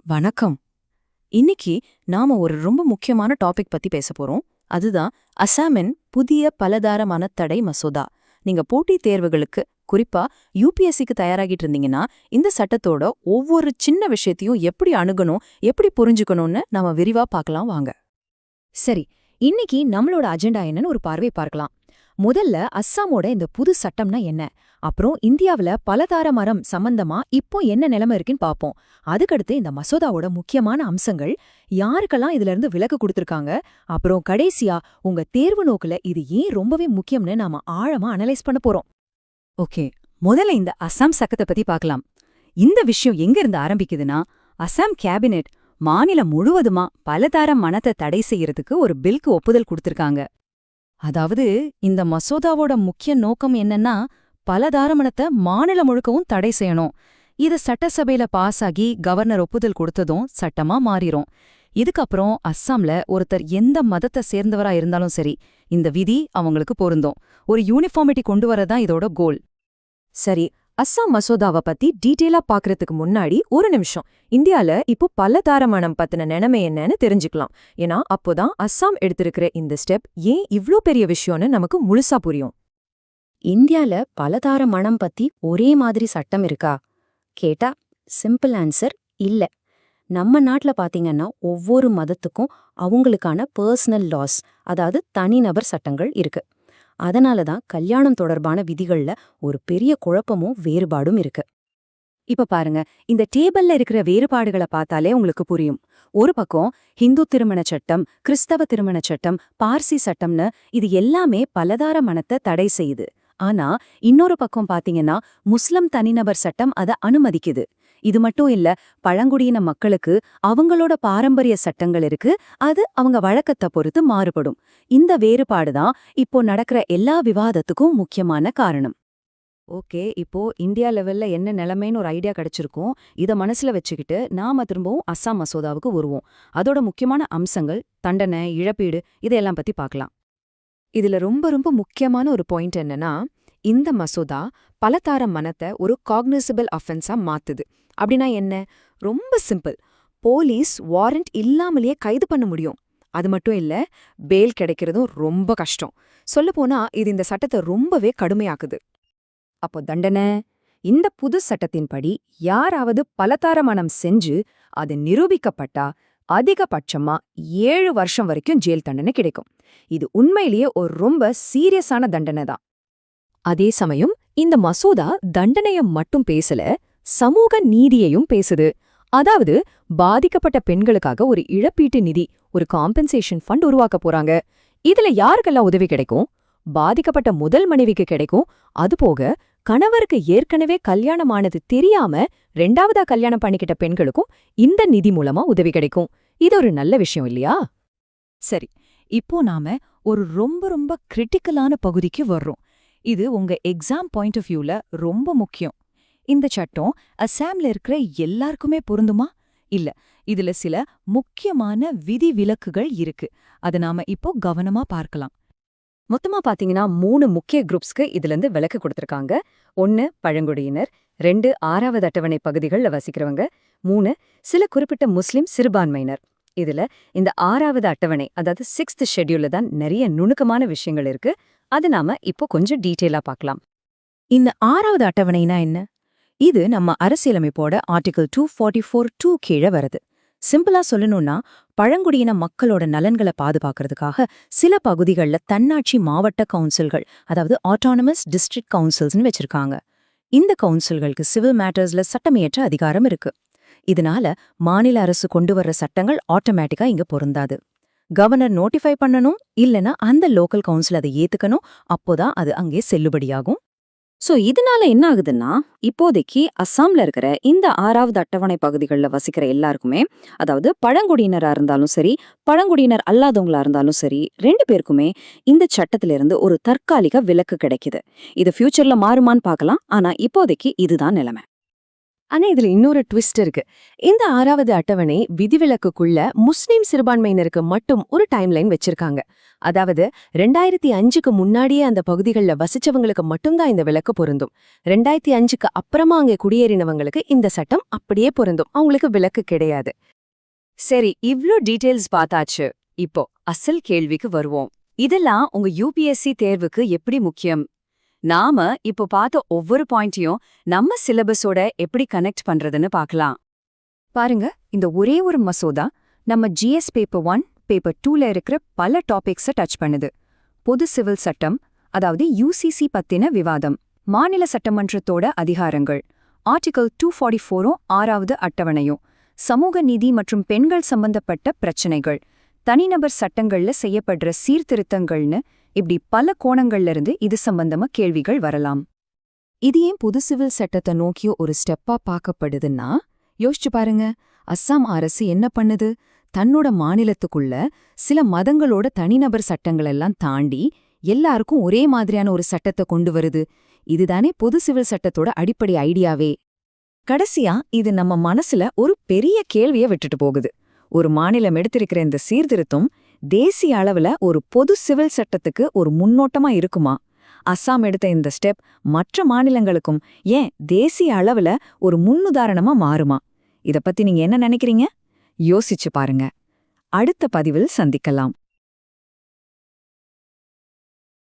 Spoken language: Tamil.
வணக்கம். இன்னைக்கு நாம ஒரு ரொம்ப முக்கியமான டாபிக் பத்தி பேச போறோம். அதுதான் அசாமின் புதிய பலதாரமான தடை மசோதா. நீங்க போட்டித் தேர்வுகளுக்கு, குறிப்பா யுபிஎஸ்சிக்கு தயாராகிட்டு இருந்தீங்கன்னா, இந்த சட்டத்தோட ஒவ்வொரு சின்ன விஷயத்தையும் எப்படி அணுகணும், எப்படி புரிஞ்சுக்கணும்னு நாம விரிவா பார்க்கலாம் வாங்க. சரி, இன்னைக்கு நம்மளோட அஜெண்டா என்னன்னு ஒரு பார்வை பார்க்கலாம். முதல்ல அஸ்ஸாமோட இந்த புது சட்டம்னா என்ன, அப்புறம் இந்தியாவுல பலதார மரம் சம்பந்தமா இப்போ என்ன நிலைமை இருக்குன்னு பாப்போம். அதுக்கடுத்து இந்த மசோதாவோட முக்கியமான அம்சங்கள், யாருக்கெல்லாம் இதுல இருந்து விலக்கு கொடுத்திருக்காங்க, அப்புறம் கடைசியா உங்க தேர்வு நோக்குல இது ஏன் ரொம்பவே முக்கியம்னு நாம ஆழமா அனலைஸ் பண்ண போறோம். ஓகே, முதல்ல இந்த அசாம் சட்டத்தை பத்தி பார்க்கலாம். இந்த விஷயம் எங்க இருந்து ஆரம்பிக்குதுன்னா, அசாம் கேபினெட் மாநிலம் முழுவதுமா பலதார மணத்தை தடை செய்யறதுக்கு ஒரு பில்க்கு ஒப்புதல் கொடுத்திருக்காங்க. அதாவது இந்த மசோதாவோட முக்கிய நோக்கம் என்னன்னா, பலதார மணத்தை மாநிலம் முழுக்கவும் தடை செய்யணும். இது சட்டசபையில பாஸ் ஆகி கவர்னர் ஒப்புதல் கொடுத்ததும் சட்டமா மாறிரும். இதுக்கப்புறம் அஸ்ஸாம்ல ஒருத்தர் எந்த மதத்தை சேர்ந்தவரா இருந்தாலும் சரி, இந்த விதி அவங்களுக்கு பொருந்தும். ஒரு யூனிஃபார்மிட்டி கொண்டு வரதான் இதோட கோல். சரி, அஸ்ஸாம் மசோதாவை பத்தி டீட்டெயிலா பாக்குறதுக்கு முன்னாடி ஒரு நிமிஷம், இந்தியால இப்போ பலதார மணம் பத்தின நிலைமை என்னன்னு தெரிஞ்சுக்கலாம். ஏன்னா அப்போதான் அஸ்ஸாம் எடுத்திருக்கிற இந்த ஸ்டெப் ஏன் இவ்ளோ பெரிய விஷயம்னு நமக்கு முழுசா புரியும். இந்தியால பலதார மணம் பத்தி ஒரே மாதிரி சட்டம் இருக்கா கேட்டா சிம்பிள் ஆன்சர் இல்ல. நம்ம நாட்டுல பாத்தீங்கன்னா ஒவ்வொரு மதத்துக்கும் அவங்களுக்கான பர்சனல் லாஸ், அதாவது தனிநபர் சட்டங்கள் இருக்கு. அதனாலதான் கல்யாணம் தொடர்பான விதிகள்ல ஒரு பெரிய குழப்பமும் வேறுபாடும் இருக்கு. இப்ப பாருங்க, இந்த டேபிள்ல இருக்கிற வேறுபாடுகளை பார்த்தாலே உங்களுக்கு புரியும். ஒரு பக்கம் ஹிந்து திருமண சட்டம், கிறிஸ்தவ திருமண சட்டம், பார்சி சட்டம்னு இது எல்லாமே பலதார மணத்தை தடை செய்யுது. ஆனா இன்னொரு பக்கம் பாத்தீங்கன்னா முஸ்லிம் தனிநபர் சட்டம் அதை அனுமதிக்குது. இது மட்டும் இல்ல, பழங்குடியின மக்களுக்கு அவங்களோட பாரம்பரிய சட்டங்கள் இருக்கு, அது அவங்க வழக்கத்தை பொறுத்து மாறுபடும். இந்த வேறுபாடுதான் இப்போ நடக்கிற எல்லா விவாதத்துக்கும் முக்கியமான காரணம். ஓகே, இப்போ இந்தியா லெவல்ல என்ன நிலைமைன்னு ஒரு ஐடியா கிடைச்சிருக்கும். இத மனசுல வச்சுக்கிட்டு நாம திரும்பவும் அஸ்ஸாம் மசோதாவுக்கு வருவோம். அதோட முக்கியமான அம்சங்கள், தண்டனை, இழப்பீடு இதையெல்லாம் பத்தி பார்க்கலாம். இதுல ரொம்ப ரொம்ப முக்கியமான ஒரு பாயிண்ட் என்னன்னா, இந்த மசோதா பலதார மணத்தை ஒரு காக்னிசபிள் அஃபென்ஸா மாத்துது. அப்படின்னா என்ன? ரொம்ப சிம்பிள். போலீஸ் வாரண்ட் இல்லாமலேயே கைது பண்ண முடியும். அது மட்டும் இல்ல, பெயில் கிடைக்கிறதும் ரொம்ப கஷ்டம். சொல்லப்போனா இது இந்த சட்டத்தை ரொம்பவே கடுமையாக்குது. அப்போ தண்டனை, இந்த புது சட்டத்தின்படி யாராவது பலதார மணம் செஞ்சு அது நிரூபிக்கப்பட்டா அதிகபட்சமா 7 வருஷம் வரைக்கும் ஜெயில் தண்டனை கிடைக்கும். இது உண்மையிலேயே ஒரு ரொம்ப சீரியஸான தண்டனை தான். அதே சமயம் இந்த மசோதா தண்டனைய மட்டும் பேசல, சமூக நீதியையும் பேசுது. அதாவது பாதிக்கப்பட்ட பெண்களுக்காக ஒரு இழப்பீட்டு நிதி, ஒரு காம்பன்சேஷன் ஃபண்ட் உருவாக்க போறாங்க. இதுல யாருக்கெல்லாம் உதவி கிடைக்கும்? பாதிக்கப்பட்ட முதல் மனைவிக்கு கிடைக்கும். அதுபோக கணவருக்கு ஏற்கனவே கல்யாணமானது தெரியாம 2வதா கல்யாணம் பண்ணிக்கிட்ட பெண்களுக்கும் இந்த நிதி மூலமா உதவி கிடைக்கும். இது ஒரு நல்ல விஷயம் இல்லையா? சரி, இப்போ நாம ஒரு ரொம்ப ரொம்ப கிரிட்டிக்கலான பகுதிக்கு வர்றோம். இது உங்க எக்ஸாம் பாயிண்ட் ஆஃப் வியூல ரொம்ப முக்கியம். இந்த சட்டம் அசாம்ல இருக்கிற எல்லாருக்குமே பொருந்துமா? இல்ல, இதுல சில முக்கியமான விதி விலக்குகள் இருக்கு. அத நாம இப்போ கவனமா பார்க்கலாம். மொத்தமா பாத்தீங்கன்னா 3 முக்கிய குரூப்ஸ்க்கு இதுல விலக்கு கொடுத்திருக்காங்க. 1 பழங்குடியினர், 2 6வது அட்டவணை பகுதிகள்ல வசிக்கிறவங்க, 3 சில குறிப்பிட்ட முஸ்லிம் சிறுபான்மையினர். இதுல இந்த 6வது அட்டவணை, அதாவது 6th ஷெட்யூல்ல தான் நிறைய நுணுக்கமான விஷயங்கள் இருக்கு. அது நாம இப்போ கொஞ்சம் டீட்டெயிலா பார்க்கலாம். இந்த 6வது அட்டவணைனா என்ன? இது நம்ம அரசியலமைப்போட ஆர்டிகிள் 244(2) கீழே வருது. சிம்பிளா சொல்லணும்னா, பழங்குடியின மக்களோட நலன்களை பாதுகாக்கிறதுக்காக சில பகுதிகள்ல தன்னாட்சி மாவட்ட கவுன்சில்கள், அதாவது ஆட்டானமஸ் டிஸ்ட்ரிக்ட் கவுன்சில்ஸ்னு வச்சிருக்காங்க. இந்த கவுன்சில்களுக்கு சிவில் மேட்டர்ஸ்ல சட்டமியற்ற அதிகாரம் இருக்கு. இதனால மாநில அரசு கொண்டு வர்ற சட்டங்கள் ஆட்டோமேட்டிக்கா இங்க பொருந்தாது. கவர்னர் நோட்டிஃபை பண்ணணும், இல்லனா அந்த லோக்கல் கவுன்சில் அதை ஏத்துக்கணும். அப்போதான் அது அங்கே செல்லுபடியாகும். சோ இதனால என்ன ஆகுதுன்னா, இப்போதைக்கு அஸ்ஸாம்ல இருக்கிற இந்த 6வது அட்டவணை பகுதிகளில் வசிக்கிற எல்லாருக்குமே, அதாவது பழங்குடியினரா இருந்தாலும் சரி, பழங்குடியினர் அல்லாதவங்களா இருந்தாலும் சரி, 2 பேருக்குமே இந்த சட்டத்திலிருந்து ஒரு தற்காலிக விலக்கு கிடைக்குது. இது ஃபியூச்சர்ல மாறுமான்னு பார்க்கலாம். ஆனா இப்போதைக்கு இதுதான் நிலைமை. ஆனா இதுல இன்னொரு ட்விஸ்ட் இருக்கு. இந்த 6வது அட்டவணை விதிவிலக்குக்குள்ள முஸ்லிம் சிறுபான்மையினருக்கு மட்டும் ஒரு டைம்லைன் வச்சிருக்காங்க. அதாவது 2005க்கு முன்னாடியே அந்த பகுதிகளில் வசிச்சவங்களுக்கு மட்டும்தான் இந்த விலக்கு பொருந்தும். 2005க்கு அப்புறமா அங்கே குடியேறினவங்களுக்கு இந்த சட்டம் அப்படியே பொருந்தும். அவங்களுக்கு விலக்கு கிடையாது. சரி, இவ்ளோ டீடைல்ஸ் பார்த்தாச்சு. இப்போ அசல் கேள்விக்கு வருவோம். இதெல்லாம் உங்க யுபிஎஸ்சி தேர்வுக்கு எப்படி முக்கியம்? நாம இப்போ பார்த்த ஒவ்வொரு பாயிண்ட்டையும் நம்ம சிலபஸோட எப்படி கனெக்ட் பண்றதுன்னு பார்க்கலாம். பாருங்க, இந்த ஒரே ஒரு மசோதா நம்ம ஜிஎஸ் பேப்பர் 1, பேப்பர் 2ல இருக்கிற பல டாபிக்ஸை டச் பண்ணுது. பொது சிவில் சட்டம், அதாவது யுசிசி பத்தின விவாதம், மாநில சட்டமன்றத்தோட அதிகாரங்கள், ஆர்டிகல் 244ம் 6வது அட்டவணையும், சமூக நீதி மற்றும் பெண்கள் சம்பந்தப்பட்ட பிரச்சனைகள், தனிநபர் சட்டங்கள்ல செய்யப்படுற சீர்திருத்தங்கள்னு இப்படி பல கோணங்கள்ல இருந்து இது சம்பந்தமா கேள்விகள் வரலாம். இது ஏன் புது சிவில் சட்டத்தை நோக்கிய ஒரு ஸ்டெப்பா பார்க்கப்படுதுன்னா, யோசிச்சு பாருங்க, அஸ்ஸாம் அரசு என்ன பண்ணுது? தன்னோட மாநிலத்துக்குள்ள சில மதங்களோட தனிநபர் சட்டங்களெல்லாம் தாண்டி எல்லாருக்கும் ஒரே மாதிரியான ஒரு சட்டத்தை கொண்டு வருது. இதுதானே பொது சிவில் சட்டத்தோட அடிப்படை ஐடியாவே. கடைசியா இது நம்ம மனசுல ஒரு பெரிய கேள்வியை விட்டுட்டு போகுது. ஒரு மாநிலம் எடுத்திருக்கிற இந்த சீர்திருத்தம் தேசிய அளவுல ஒரு பொது சிவில் சட்டத்துக்கு ஒரு முன்னோட்டமா இருக்குமா? அஸ்ஸாம் எடுத்த இந்த ஸ்டெப் மற்ற மாநிலங்களுக்கும் ஏன் தேசிய அளவுல ஒரு முன்னுதாரணமா மாறுமா? இத பத்தி நீங்க என்ன நினைக்கிறீங்க? யோசிச்சு பாருங்க. அடுத்த பதிவில் சந்திக்கலாம்.